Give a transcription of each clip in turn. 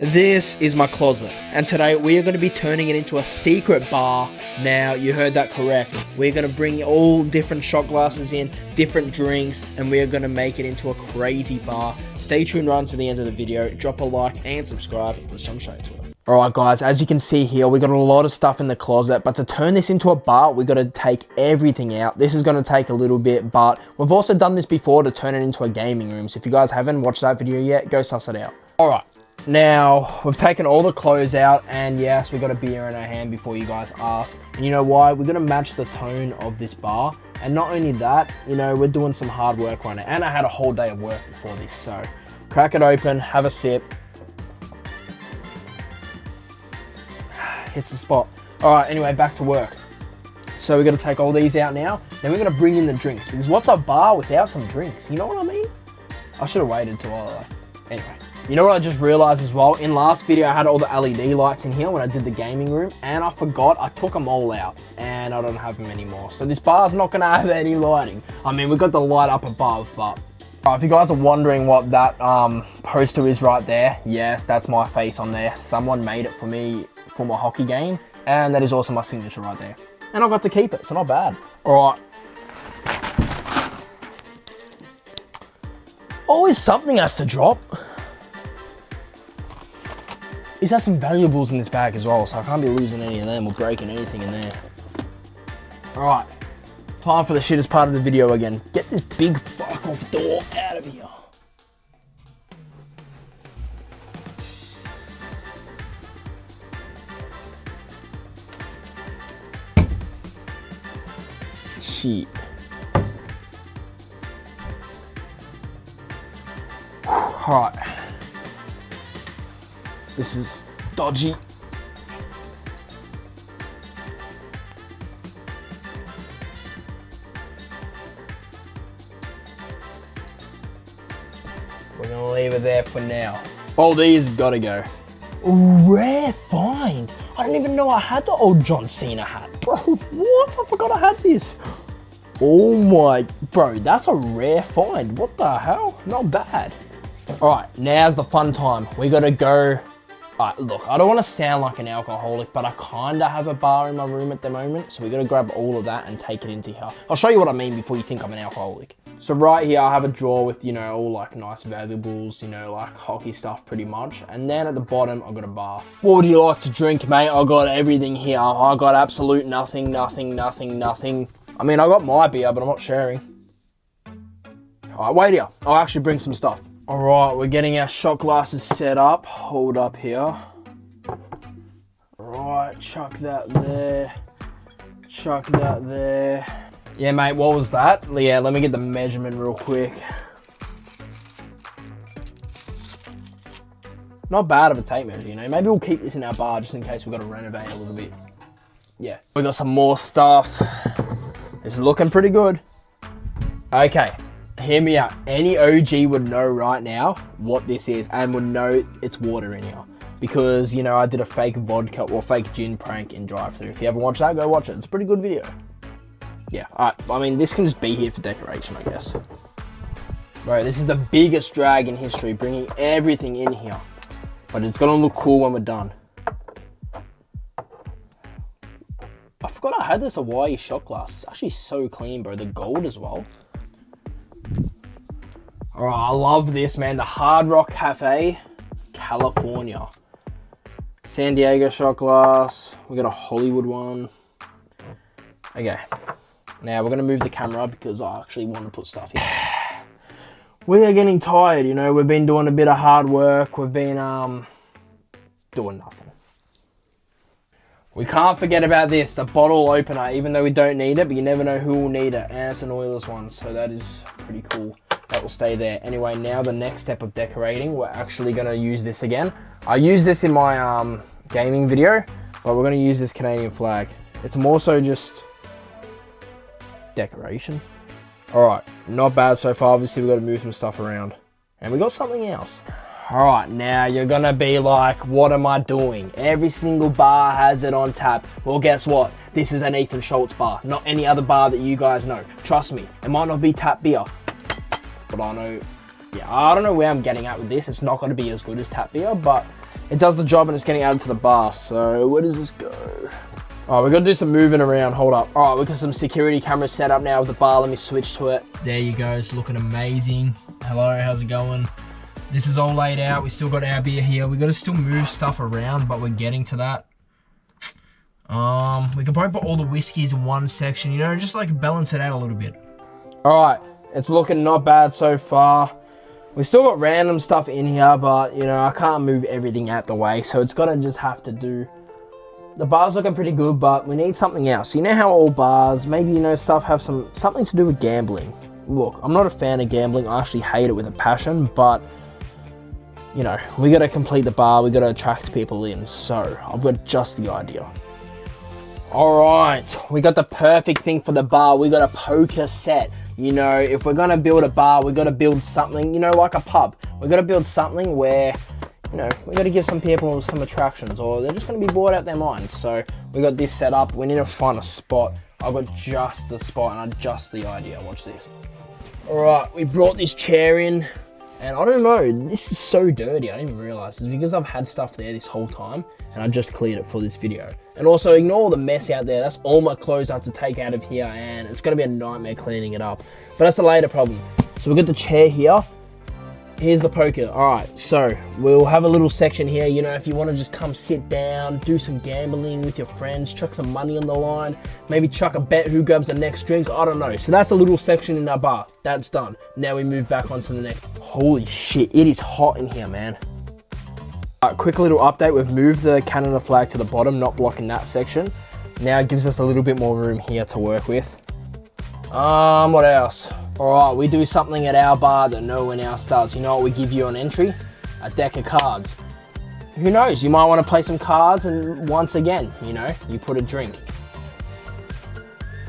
This is my closet, and today we are going to be turning it into a secret bar. Now, you heard that correct. We're going to bring all different shot glasses in, different drinks, and we are going to make it into a crazy bar. Stay tuned right to the end of the video, drop a like and subscribe. Let's jump straight into it. Alright guys, as you can see here, we got a lot of stuff in the closet, but to turn this into a bar, we got to take everything out. This is going to take a little bit, but we've also done this before to turn it into a gaming room. So if you guys haven't watched that video yet, go suss it out. Alright. Now, we've taken all the clothes out, and yes, we got a beer in our hand before you guys ask. And you know why? We're going to match the tone of this bar. And not only that, you know, we're doing some hard work right now. And I had a whole day of work before this. So, crack it open, have a sip. Hits the spot. Alright, anyway, back to work. So we're going to take all these out now. Then we're going to bring in the drinks. Because what's a bar without some drinks? You know what I mean? I should have waited till all that. Anyway. You know what I just realized as well? In last video, I had all the LED lights in here when I did the gaming room, and I forgot I took them all out, and I don't have them anymore. So this bar's not gonna have any lighting. I mean, we've got the light up above, but if you guys are wondering what that poster is right there, yes, that's my face on there. Someone made it for me for my hockey game, and that is also my signature right there. And I got to keep it, so not bad. All right. Always something has to drop. He's had some valuables in this bag as well, so I can't be losing any of them or breaking anything in there. Alright, time for the shittest part of the video again. Get this big fuck off door out of here. Shit. Alright. This is dodgy. We're gonna leave it there for now. Oh, these gotta go. Rare find. I didn't even know I had the old John Cena hat. Bro, what? I forgot I had this. Oh my, bro, that's a rare find. What the hell? Not bad. All right, now's the fun time. We gotta go. Look, I don't want to sound like an alcoholic, but I kind of have a bar in my room at the moment, so we got to grab all of that and take it into here. I'll show you what I mean before you think I'm an alcoholic. So right here, I have a drawer with, you know, all like nice valuables, you know, like hockey stuff pretty much. And then at the bottom, I've got a bar. What would you like to drink, mate? I got everything here. I got absolute nothing. I mean, I got my beer, but I'm not sharing. All right, wait here. I'll actually bring some stuff. All right, we're getting our shot glasses set up. Hold up here. Right, chuck that there. Chuck that there. Yeah, mate, what was that? Yeah, let me get the measurement real quick. Not bad of a tape measure, you know. Maybe we'll keep this in our bar just in case we've got to renovate a little bit. Yeah, we got some more stuff. This is looking pretty good. Okay. Hear me out. Any OG would know right now what this is and would know it's water in here. Because, you know, I did a fake vodka or fake gin prank in drive-thru. If you haven't watched that, go watch it. It's a pretty good video. Yeah, I mean, this can just be here for decoration, I guess. Bro, this is the biggest drag in history, bringing everything in here. But it's gonna look cool when we're done. I forgot I had this Hawaii shot glass. It's actually so clean, bro. The gold as well. Alright, I love this, man. The Hard Rock Cafe, California. San Diego shot glass. We got a Hollywood one. Okay. Now, we're going to move the camera because I actually want to put stuff here. We are getting tired, you know. We've been doing a bit of hard work. We've been, doing nothing. We can't forget about this, the bottle opener, even though we don't need it, but you never know who will need it. And it's an oilless one, so that is pretty cool. That will stay there. Anyway, now the next step of decorating, we're actually going to use this again. I used this in my gaming video, but we're going to use this Canadian flag. It's more so just decoration. Alright, not bad so far. Obviously, we've got to move some stuff around. And we got something else. Alright, now you're going to be like, what am I doing? Every single bar has it on tap. Well, guess what? This is an Ethan Schultz bar, not any other bar that you guys know. Trust me, it might not be tap beer, but I know, yeah, I don't know where I'm getting at with this. It's not going to be as good as tap beer, but it does the job and it's getting added to the bar. So where does this go? All right, we're gonna do some moving around. Hold up. All right, we've got some security cameras set up now with the bar. Let me switch to it. There you go, it's looking amazing. Hello, how's it going? This is all laid out. We still got our beer here. We gotta still move stuff around, but we're getting to that. We can probably put all the whiskeys in one section, you know, just like balance it out a little bit. All right, it's looking not bad so far. We still got random stuff in here, but you know, I can't move everything out the way, so it's gonna just have to do. The bar's looking pretty good, but we need something else. You know how all bars, maybe, you know, stuff have something to do with gambling. Look, I'm not a fan of gambling. I actually hate it with a passion, but you know, we gotta complete the bar. We gotta attract people in. So I've got just the idea. All right, we got the perfect thing for the bar. We got a poker set. You know, if we're gonna build a bar, we gotta build something, you know, like a pub. We gotta build something where, you know, we got to give some people some attractions, or they're just going to be bored out their minds. So we got this set up. We need to find a spot. I've got just the spot and just the idea. Watch this. All right, we brought this chair in, and I don't know, this is so dirty. I didn't even realize. It's because I've had stuff there this whole time, and I just cleared it for this video. And also, ignore all the mess out there. That's all my clothes I have to take out of here, and it's going to be a nightmare cleaning it up. But that's a later problem. So we've got the chair here. Here's the poker. All right, so we'll have a little section here. You know, if you want to just come sit down, do some gambling with your friends, chuck some money on the line, maybe chuck a bet who grabs the next drink. I don't know. So that's a little section in our bar. That's done. Now we move back onto the next. Holy shit, it is hot in here, man. All right, quick little update. We've moved the Canada flag to the bottom, not blocking that section. Now it gives us a little bit more room here to work with. What else? All right, we do something at our bar that no one else does. You know what we give you on entry? A deck of cards. Who knows? You might want to play some cards, and once again, you know, you put a drink.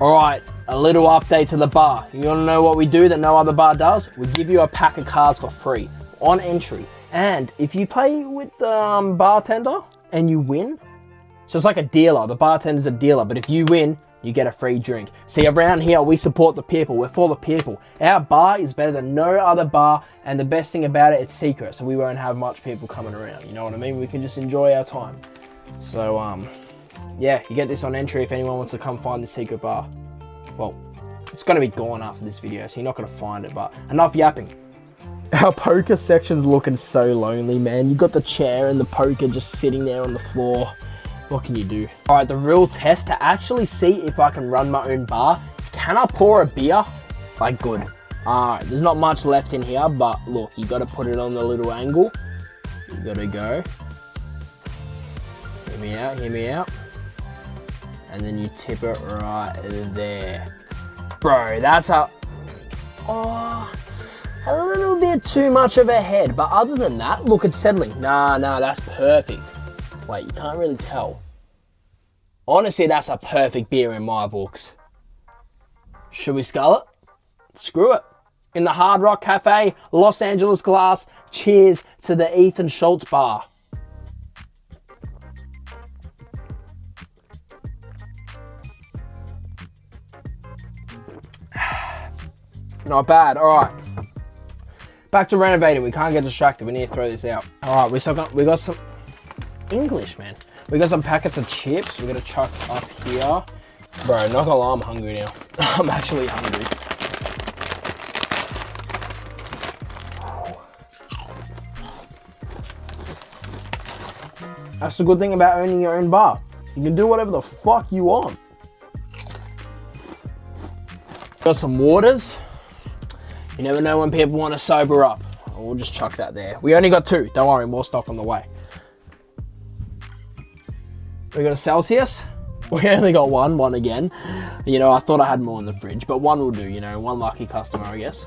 All right, a little update to the bar. You want to know what we do that no other bar does? We give you a pack of cards for free on entry. And if you play with the bartender and you win, so it's like a dealer. The bartender's a dealer, but if you win, you get a free drink. See, around here, we support the people. We're for the people. Our bar is better than no other bar, and the best thing about it, it's secret, so we won't have much people coming around. You know what I mean? We can just enjoy our time. So, yeah, you get this on entry if anyone wants to come find the secret bar. Well, it's going to be gone after this video, so you're not going to find it, but enough yapping. Our poker section's looking so lonely, man. You got the chair and the poker just sitting there on the floor. What can you do? All right, the real test to actually see if I can run my own bar. Can I pour a beer? Like, good. All right, there's not much left in here, but look, you got to put it on the little angle. You got to go. Hear me out, hear me out. And then you tip it right there. Bro, that's a little bit too much of a head, but other than that, look, it's settling. Nah, that's perfect. Wait, you can't really tell. Honestly, that's a perfect beer in my books. Should we scull it? Screw it. In the Hard Rock Cafe, Los Angeles glass, cheers to the Ethan Schultz bar. Not bad, all right. Back to renovating, we can't get distracted, we need to throw this out. All right, we got some English, man. We got some packets of chips. We're gonna chuck up here. Bro, not gonna lie, I'm hungry now. I'm actually hungry. That's the good thing about owning your own bar. You can do whatever the fuck you want. Got some waters. You never know when people want to sober up. We'll just chuck that there. We only got 2. Don't worry, more stock on the way. We got a Celsius. We only got one again. You know, I thought I had more in the fridge, but one will do, you know, one lucky customer, I guess.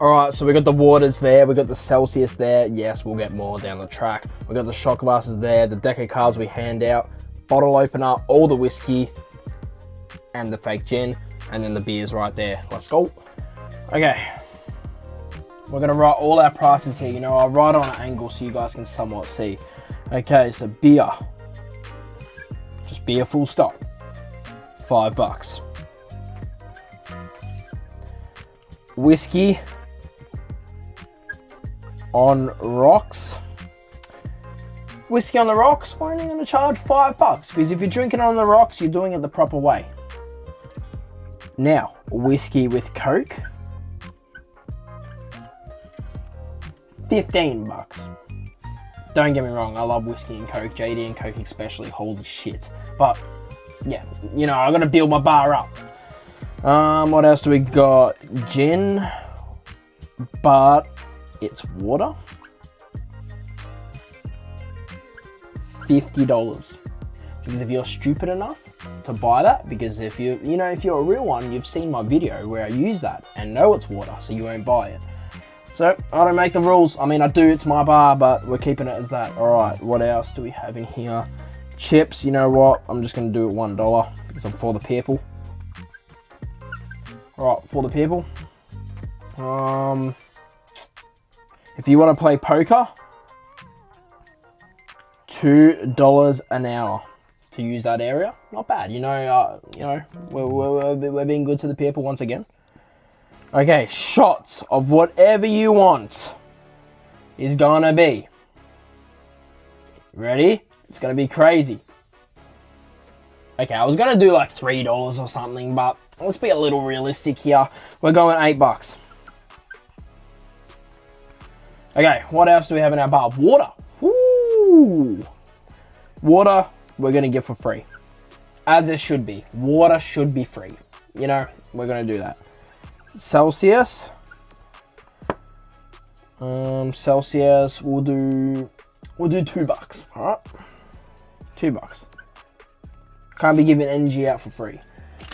All right, so we got the waters there. We got the Celsius there. Yes, we'll get more down the track. We got the shot glasses there, the deck of cards we hand out, bottle opener, all the whiskey, and the fake gin, and then the beers right there. Let's go. Okay. We're gonna write all our prices here. You know, I'll write on an angle so you guys can somewhat see. Okay, so beer. Just beer full stop. $5. Whiskey on rocks Whiskey on the rocks, we're only gonna charge $5 because if you're drinking on the rocks, you're doing it the proper way. Now, whiskey with Coke, $15. Don't get me wrong, I love whiskey and Coke, JD and Coke especially, holy shit. But, yeah, you know, I gotta build my bar up. What else do we got? Gin, but it's water. $50. Because if you're stupid enough to buy that, because if you're a real one, you've seen my video where I use that and know it's water, so you won't buy it. So, I don't make the rules. I mean, I do, it's my bar, but we're keeping it as that. Alright, what else do we have in here? Chips, you know what? I'm just going to do it $1 because I'm for the people. Alright, for the people. If you want to play poker, $2 an hour to use that area. Not bad, we're being good to the people once again. Okay, shots of whatever you want is gonna be. Ready? It's gonna be crazy. Okay, I was gonna do like $3 or something, but let's be a little realistic here. We're going $8. Okay, what else do we have in our bar? Water. Woo! Water, we're gonna give for free. As it should be. Water should be free. You know, we're gonna do that. Celsius. Celsius, we'll do $2. Alright? $2. Can't be giving energy out for free.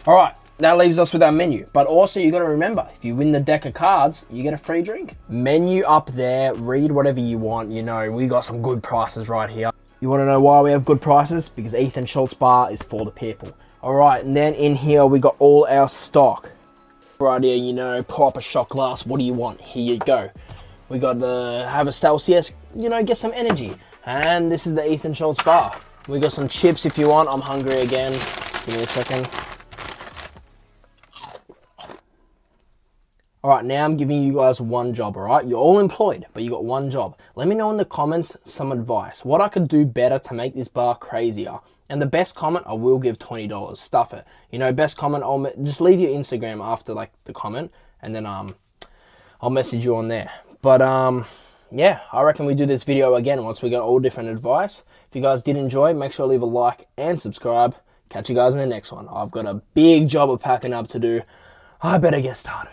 Alright, that leaves us with our menu. But also you gotta remember, if you win the deck of cards, you get a free drink. Menu up there, read whatever you want, you know, we got some good prices right here. You wanna know why we have good prices? Because Ethan Schultz Bar is for the people. Alright, and then in here we got all our stock. Right here, you know, pop a shot glass, what do you want? Here you go. We got to have a Celsius, you know, get some energy. And this is the Ethan Schultz Bar. We got some chips if you want. I'm hungry again. Give me a second. Alright, now I'm giving you guys one job, alright? You're all employed, but you got one job. Let me know in the comments some advice. What I could do better to make this bar crazier. And the best comment, I will give $20. Stuff it. You know, best comment, just leave your Instagram after, like, the comment. And then, I'll message you on there. But, yeah, I reckon we do this video again once we got all different advice. If you guys did enjoy, make sure to leave a like and subscribe. Catch you guys in the next one. I've got a big job of packing up to do. I better get started.